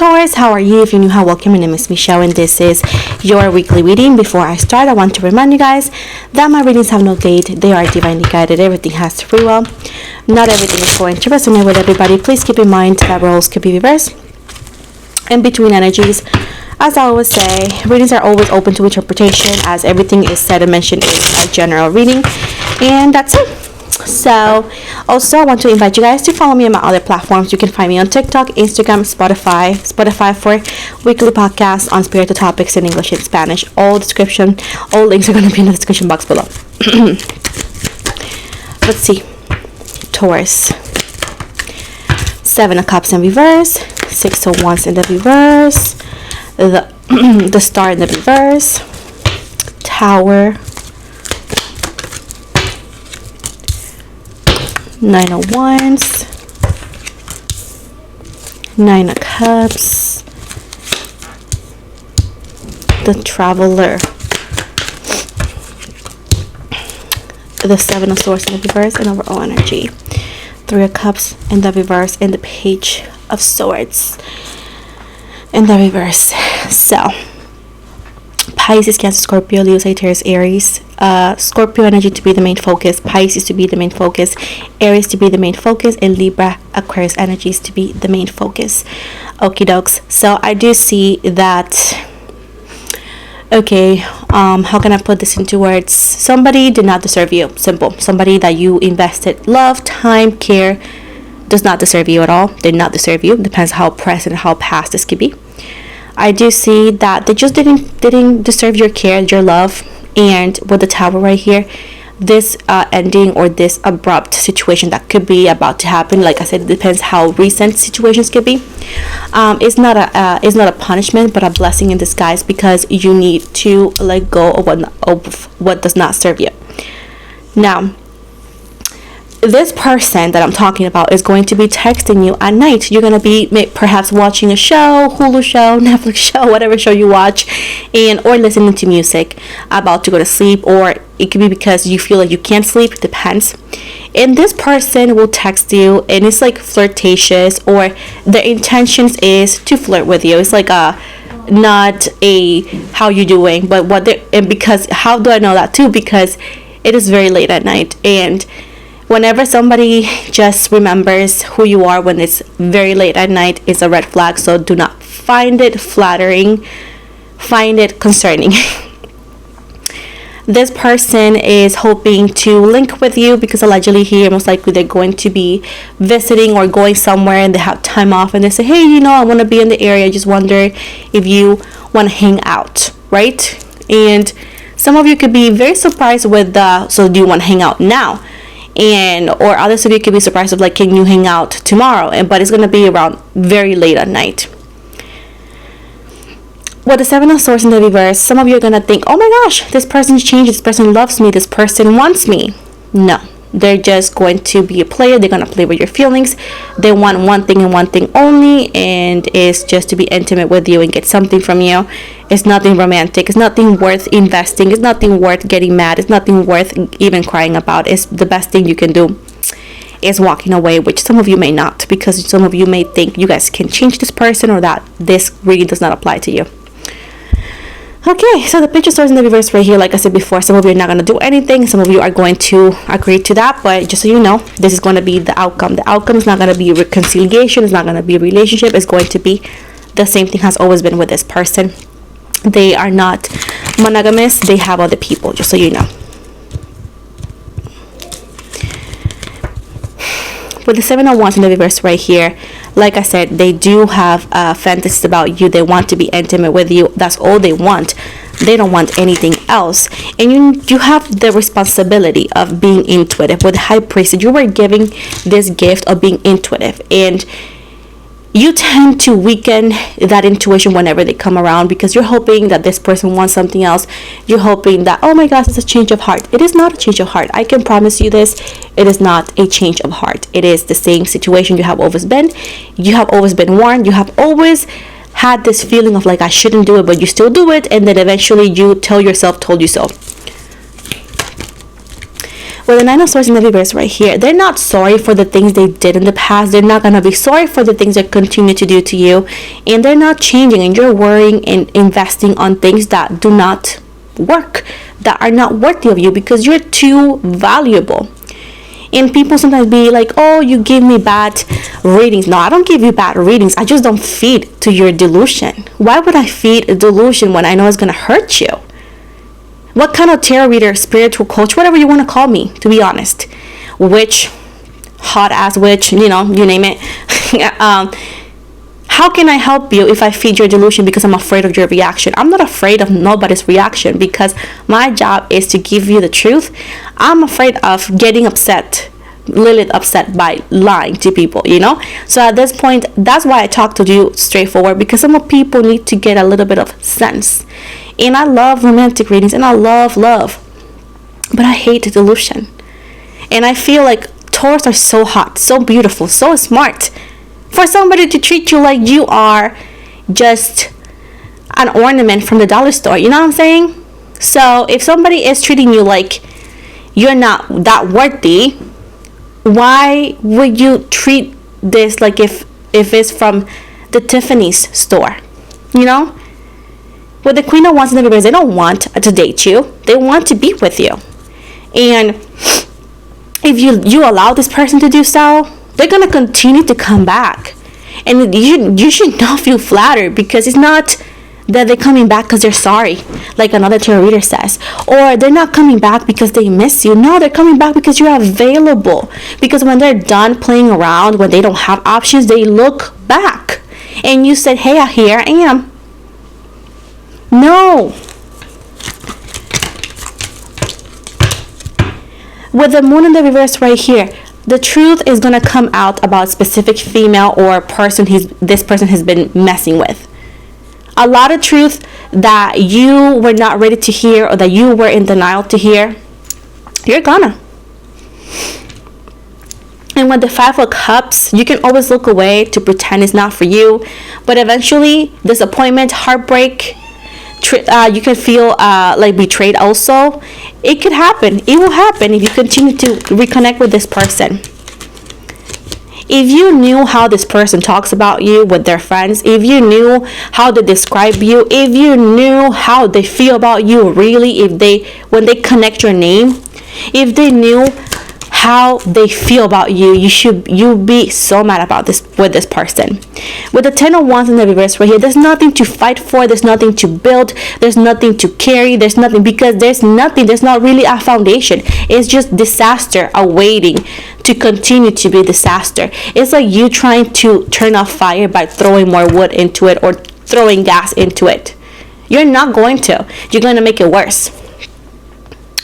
Taurus, how are you? If you're new, how welcome. My name is Michelle and this is your weekly reading. Before I start, I want to remind you guys that my readings have no date. They are divinely guided. Everything has free will. Not everything is going to resonate with everybody. Please keep in mind that roles could be reversed in between energies. As I always say, readings are always open to interpretation, as everything is said and mentioned is a general reading, and that's it. So also I want to invite you guys to follow me on my other platforms. You can find me on TikTok, Instagram, Spotify for weekly podcasts on spiritual topics in English and Spanish. All links are going to be in the description box below. Let's see. Taurus, 7 of Cups in reverse, 6 of Wands in the reverse, the Star in the reverse, Tower, 9 of Wands, 9 of Cups, the Traveler, the 7 of Swords in the reverse, and overall energy, 3 of Cups in the reverse, and the Page of Swords in the reverse. So Pisces, Cancer, Scorpio, Leo, Sagittarius, Aries. Scorpio energy to be the main focus, Pisces to be the main focus, Aries to be the main focus, and Libra, Aquarius energies to be the main focus. Okie dokes. So I do see that. Okay, how can I put this into words? Somebody did not deserve you. Simple. Somebody that you invested love, time, care does not deserve you at all. Did not deserve you. Depends how present, how past this could be. I do see that they just didn't deserve your care, your love. And with the Tower right here, this ending or this abrupt situation that could be about to happen, like I said, it depends how recent situations could be. It's not a punishment, but a blessing in disguise, because you need to let go of what does not serve you. Now, this person that I'm talking about is going to be texting you at night. You're going to be perhaps watching a show, Hulu show, Netflix show, whatever show you watch, or listening to music about to go to sleep, or it could be because you feel like you can't sleep. It depends. And this person will text you, and it's like flirtatious, or their intentions is to flirt with you. It's like not a how you doing, but because how do I know that too? Because it is very late at night, and whenever somebody just remembers who you are when it's very late at night, it's a red flag. So do not find it flattering, find it concerning. This person is hoping to link with you because allegedly here, most likely they're going to be visiting or going somewhere, and they have time off, and they say, hey, I want to be in the area. I just wonder if you want to hang out, right? And some of you could be very surprised with so do you want to hang out now? Or others of you could be surprised of like, can you hang out tomorrow? But it's going to be around very late at night. With the 7 of Swords in the reverse, some of you are going to think, oh my gosh, this person's changed, this person loves me, this person wants me. No, they're just going to be a player. They're going to play with your feelings. They want one thing and one thing only, and it's just to be intimate with you and get something from you. It's nothing romantic. It's nothing worth investing. It's nothing worth getting mad. It's nothing worth even crying about. It's the best thing you can do is walking away, which some of you may not, because some of you may think you guys can change this person, or that this reading does not apply to you. Okay, so the Page of Swords in the reverse right here, like I said before, some of you are not going to do anything. Some of you are going to agree to that, but just so you know, this is going to be the outcome. The outcome is not going to be reconciliation. It's not going to be a relationship. It's going to be the same thing has always been with this person. They are not monogamous. They have other people, just so you know. With the 7 of Wands in the reverse right here, like I said, they do have fantasies about you. They want to be intimate with you. That's all they want. They don't want anything else. And you have the responsibility of being intuitive. With High Priestess, you were giving this gift of being intuitive, and you tend to weaken that intuition whenever they come around, because you're hoping that this person wants something else. You're hoping that, oh my gosh, it's a change of heart. It is not a change of heart. I can promise you this. It is not a change of heart. It is the same situation you have always been. You have always been warned. You have always had this feeling of like, I shouldn't do it, but you still do it, and then eventually you tell yourself, told you so. With the Nine of Swords in the reverse right here, they're not sorry for the things they did in the past. They're not going to be sorry for the things they continue to do to you. And they're not changing. And you're worrying and investing on things that do not work, that are not worthy of you, because you're too valuable. And people sometimes be like, oh, you give me bad readings. No, I don't give you bad readings. I just don't feed to your delusion. Why would I feed a delusion when I know it's going to hurt you? What kind of tarot reader, spiritual coach, whatever you want to call me, to be honest, witch, hot ass witch, you name it. How can I help you if I feed your delusion because I'm afraid of your reaction? I'm not afraid of nobody's reaction, because my job is to give you the truth. I'm afraid of getting upset, Lilith upset by lying to people, So at this point, that's why I talk to you straightforward, because some people need to get a little bit of sense. And I love romantic readings, and I love love, but I hate delusion. And I feel like Taurus are so hot, so beautiful, so smart. For somebody to treat you like you are just an ornament from the dollar store, you know what I'm saying? So if somebody is treating you like you're not that worthy, why would you treat this like if it's from the Tiffany's store, With the Queen of Wands in the reverse, they don't want to date you. They want to be with you. And if you allow this person to do so, they're going to continue to come back. And you should not feel flattered, because it's not that they're coming back because they're sorry, like another tarot reader says. Or they're not coming back because they miss you. No, they're coming back because you're available. Because when they're done playing around, when they don't have options, they look back. And you said, hey, here I am. No. With the Moon in the reverse right here, the truth is going to come out about specific female or person this person has been messing with. A lot of truth that you were not ready to hear, or that you were in denial to hear, you're gonna. And with the Five of Cups, you can always look away to pretend it's not for you. But eventually, disappointment, heartbreak, you can feel like betrayed also. It could happen. It will happen if you continue to reconnect with this person. If you knew how this person talks about you with their friends, if you knew how they describe you, if you knew how they feel about you really, when they connect your name, if they knew how they feel about you, you'd be so mad about this with this person. With the Ten of Wands in the reverse right here, there's nothing to fight for, there's nothing to build, there's nothing to carry, there's nothing, because there's not really a foundation. It's just disaster awaiting to continue to be disaster. It's like you trying to turn off fire by throwing more wood into it or throwing gas into it. You're not going to. You're going to make it worse.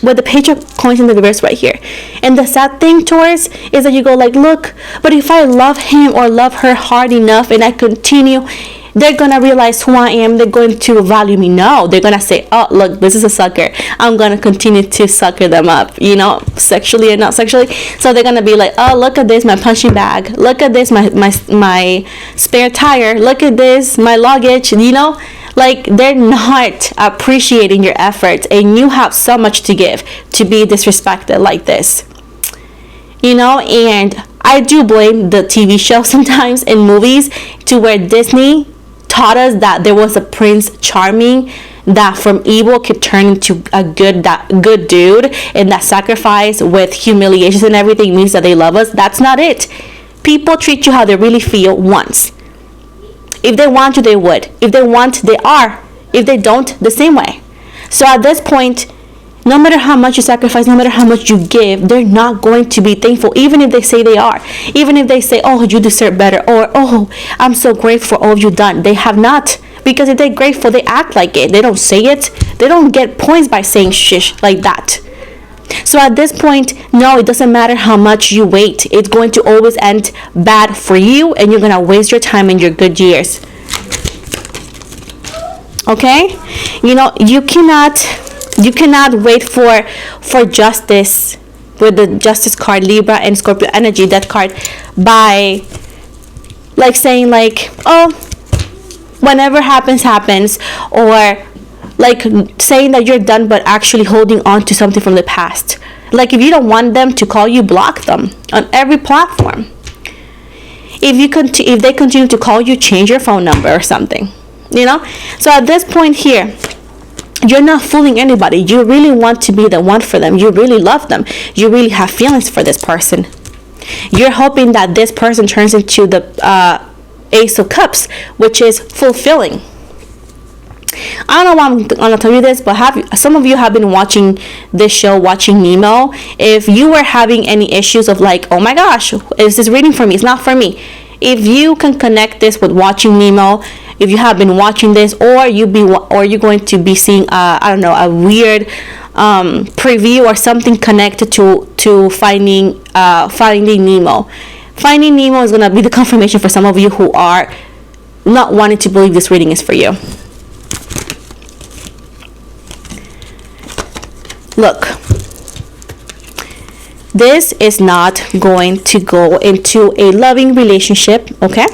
With the Page of Coins in the reverse right here. And the sad thing, Taurus, is that you go like, look, but if I love him or love her hard enough and I continue, they're going to realize who I am. They're going to value me. No, they're going to say, oh, look, this is a sucker. I'm going to continue to sucker them up, sexually and not sexually. So they're going to be like, oh, look at this, my punching bag. Look at this, my spare tire. Look at this, my luggage, Like, they're not appreciating your efforts, and you have so much to give to be disrespected like this. And I do blame the TV show sometimes in movies, to where Disney taught us that there was a Prince Charming that from evil could turn into a good dude, and that sacrifice with humiliations and everything means that they love us. That's not it. People treat you how they really feel once. If they want you, they would. If they want, they are. If they don't, the same way. So at this point, no matter how much you sacrifice, no matter how much you give, they're not going to be thankful, even if they say they are. Even if they say, oh, you deserve better, or, oh, I'm so grateful for all you've done. They have not. Because if they're grateful, they act like it. They don't say it. They don't get points by saying shish like that. So at this point, no, it doesn't matter how much you wait. It's going to always end bad for you, and you're going to waste your time and your good years. Okay? You cannot wait for justice with the Justice card, Libra and Scorpio energy, that card, by like saying like, oh, whenever happens, or like saying that you're done, but actually holding on to something from the past. Like, if you don't want them to call you, block them on every platform. If they continue to call you, change your phone number or something, you know. So at this point here, you're not fooling anybody. You really want to be the one for them. You really love them. You really have feelings for this person. You're hoping that this person turns into the Ace of Cups, which is fulfilling. I don't know why I'm gonna tell you this, but some of you have been watching this show, watching Nemo. If you were having any issues of like, oh my gosh, is this reading for me? It's not for me. If you can connect this with watching Nemo, if you have been watching this, or you're going to be seeing a weird preview or something connected to finding Nemo. Finding Nemo is gonna be the confirmation for some of you who are not wanting to believe this reading is for you. Look, this is not going to go into a loving relationship, okay?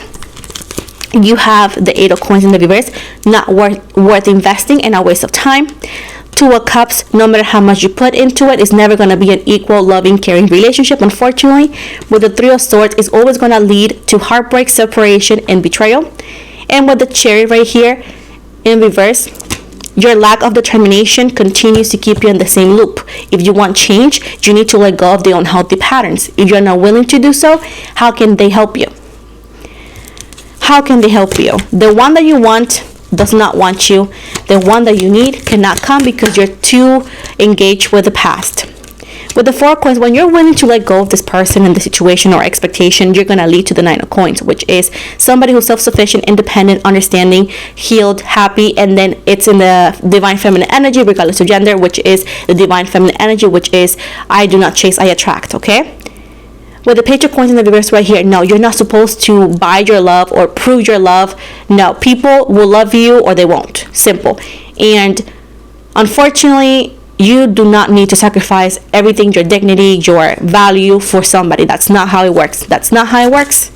You have the Eight of Coins in the reverse, not worth investing and a waste of time. Two of Cups, no matter how much you put into it, it's never going to be an equal, loving, caring relationship, unfortunately. With the Three of Swords, it's always going to lead to heartbreak, separation, and betrayal. And with the Chariot right here in reverse, your lack of determination continues to keep you in the same loop. If you want change, you need to let go of the unhealthy patterns. If you're not willing to do so, how can they help you? How can they help you? The one that you want does not want you. The one that you need cannot come because you're too engaged with the past. With the Four of Coins, when you're willing to let go of this person and the situation or expectation, you're going to lead to the Nine of Coins, which is somebody who's self-sufficient, independent, understanding, healed, happy, and then it's in the Divine Feminine energy, regardless of gender, which is the Divine Feminine energy, which is I do not chase, I attract, okay? With the Page of Coins in the reverse right here, no, you're not supposed to buy your love or prove your love. No, people will love you or they won't. Simple. And unfortunately, you do not need to sacrifice everything, your dignity, your value for somebody. That's not how it works. That's not how it works.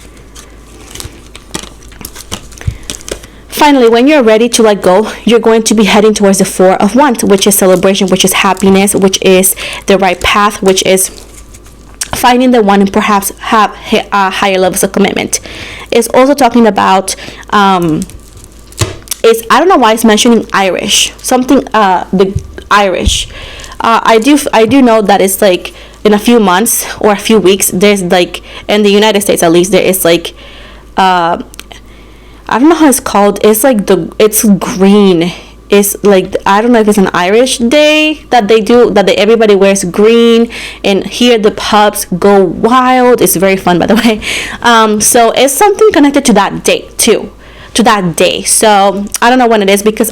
Finally, when you're ready to let go, you're going to be heading towards the Four of Wands, which is celebration, which is happiness, which is the right path, which is finding the one and perhaps have higher levels of commitment. It's also talking about I don't know why it's mentioning Irish, something the Irish. I do know that it's like in a few months or a few weeks, there's like in the United States at least, there is like I don't know how it's called. It's like it's green. It's like, I don't know if it's an Irish day that they do, that everybody wears green, and here the pubs go wild. It's very fun, by the way. So it's something connected to that date too, to that day. So I don't know when it is, because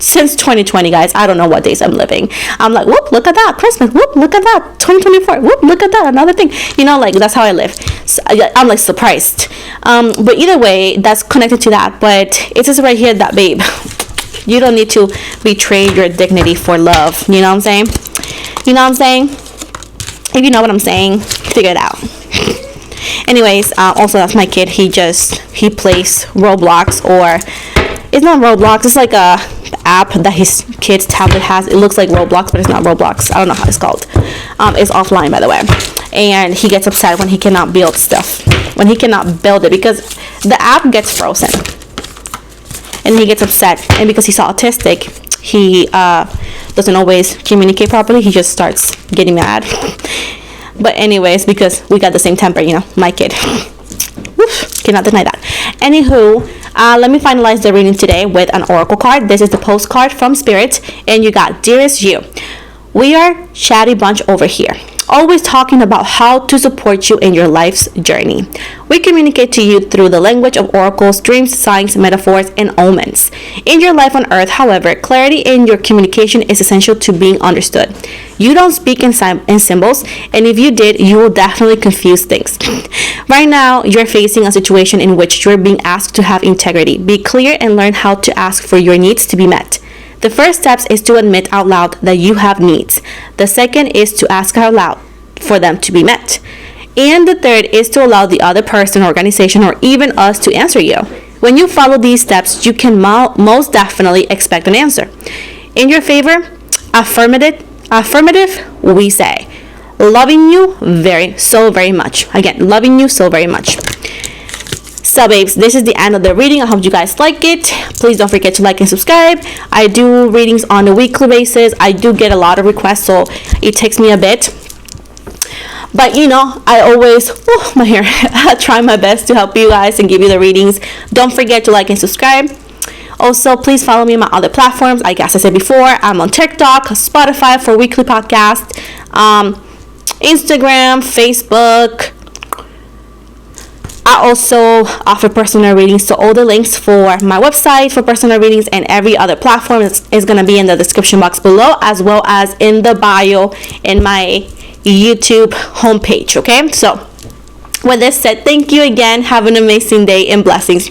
since 2020, guys, I don't know what days I'm living. I'm like, whoop, look at that, Christmas, whoop, look at that, 2024, whoop, look at that, another thing, like that's how I live. So I'm like surprised, but either way, that's connected to that. But it says right here that, babe, you don't need to betray your dignity for love. You know what I'm saying? You know what I'm saying? If you know what I'm saying, figure it out. Anyways, also that's my kid. He plays Roblox, or it's not Roblox. It's like a app that his kid's tablet has. It looks like Roblox, but it's not Roblox. I don't know how it's called. It's offline, by the way. And he gets upset when he cannot build stuff. When he cannot build it, because the app gets frozen. And he gets upset, and because he's autistic, he doesn't always communicate properly. He just starts getting mad. But anyways, because we got the same temper, my kid. Woof, cannot deny that. Anywho, let me finalize the reading today with an oracle card. This is the postcard from Spirit, and you got, dearest you, we are chatty bunch over here, always talking about how to support you in your life's journey. We communicate to you through the language of oracles, dreams, signs, metaphors, and omens. In your life on earth, however, clarity in your communication is essential to being understood. You don't speak in symbols, and if you did, you will definitely confuse things. Right now, you're facing a situation in which you're being asked to have integrity. Be clear and learn how to ask for your needs to be met. The first step is to admit out loud that you have needs. The second is to ask out loud for them to be met. And the third is to allow the other person, organization, or even us to answer you. When you follow these steps, you can most definitely expect an answer. In your favor, affirmative, we say. Loving you so very much. Again, loving you so very much. So babes, this is the end of the reading. I hope you guys like it. Please don't forget to like and subscribe. I do readings on a weekly basis. I do get a lot of requests, so it takes me a bit. But you know, I always, my hair, I try my best to help you guys and give you the readings. Don't forget to like and subscribe. Also, please follow me on my other platforms. I guess I said before, I'm on TikTok, Spotify for weekly podcast, Instagram, Facebook. I also offer personal readings, so all the links for my website for personal readings and every other platform is going to be in the description box below, as well as in the bio in my YouTube homepage. Okay, so with this said, thank you again. Have an amazing day and blessings.